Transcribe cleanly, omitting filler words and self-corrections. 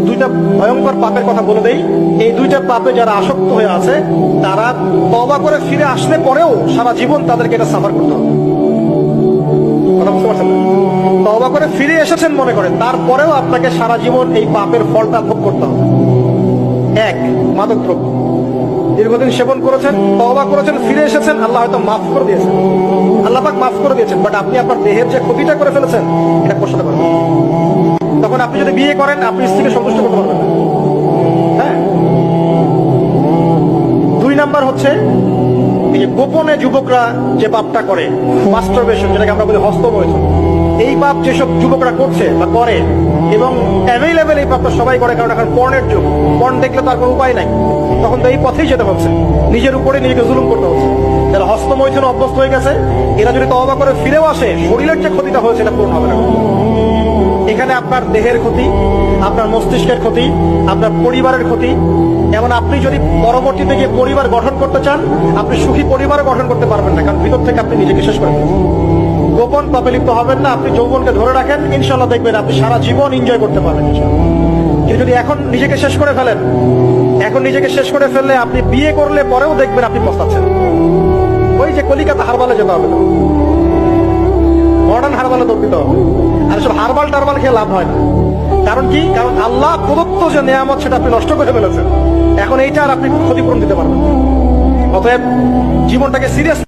দুইটা ভয়ঙ্কর পাপের কথা বলে দেই। এই দুইটা পাপে যারা আসক্ত হয়ে আছে তারা তওবা করে ফিরে আসলে পরেও সারা জীবন তাদেরকে এটা সাফার করতে হবে। কথা বুঝতে পারছেন? তওবা করে ফিরে এসেছেন মনে করেন, তারপরেও আপনাকে সারা জীবন এই পাপের ফলটা ভোগ করতে হবে। এক, মাদকদ্রব্য দীর্ঘদিন সেবন করেছেন, তওবা করেছেন, ফিরে এসেছেন, আল্লাহ হয়তো মাফ করে দিয়েছেন, আল্লাহ পাক মাফ করে দিয়েছেন, বাট আপনি আপনার দেহের যে ক্ষতিটা করে ফেলেছেন এটা পোষাতে পারবেন। তখন আপনি যদি বিয়ে করেন আপনি স্ত্রীকে সন্তুষ্ট করতে পারবেন না। হ্যাঁ। 2 নাম্বার হচ্ছে এই যে গোপনে যুবকরা যে পাপটা করে, মাস্টারবেশন, যেটাকে আমরা বলি হস্তমৈথুন, এই পাপ যেসব যুবকরা করছে বা করে, এবং অ্যাভেলেবেল এই পাপটা সবাই করে, কারণ এখন পর্নের যুগ, পর্ন দেখলে তার কোনো উপায় নাই, তখন তো এই পথেই যেতে হচ্ছে, নিজের উপরে নিজেকে জুলুম করতে হচ্ছে। যারা হস্তমৈথুন অভ্যস্ত হয়ে গেছে এরা যদি তওবা করে ফিরেও আসে, শরীরের যে ক্ষতিটা হয়েছে এটা পূরণ হবে না। এখানে আপনার দেহের ক্ষতি, আপনার মস্তিষ্কের ক্ষতি, আপনার পরিবারের ক্ষতি। এমন আপনি যদি পরবর্তীতে গিয়ে পরিবার গঠন করতে চান, আপনি সুখী পরিবারও গঠন করতে পারবেন না, কারণ ভিতর থেকে আপনি নিজেকে শেষ করে ফেলেছেন। গোপন পাপে লিপ্ত হবেন না, আপনি যৌবনকে ধরে রাখেন, ইনশাল্লাহ দেখবেন আপনি সারা জীবন এনজয় করতে পারবেন ইনশাল্লাহ। কিন্তু যদি এখন নিজেকে শেষ করে ফেলেন, এখন নিজেকে শেষ করে ফেললে আপনি বিয়ে করলে পরেও দেখবেন আপনি পস্তাচ্ছেন। ওই যে কলিকাতা হারবালে যেতে হবে, মডার্ন হারবালে দৌড় দিতে হবে। আর সব হারবাল টারবাল খেয়ে লাভ হয় না। কারণ কি? কারণ আল্লাহ প্রদত্ত যে নেয়ামত সেটা আপনি নষ্ট করে ফেলেছেন, এখন এইটা আর আপনি ক্ষতিপূরণ দিতে পারবেন। অতএব জীবনটাকে সিরিয়াস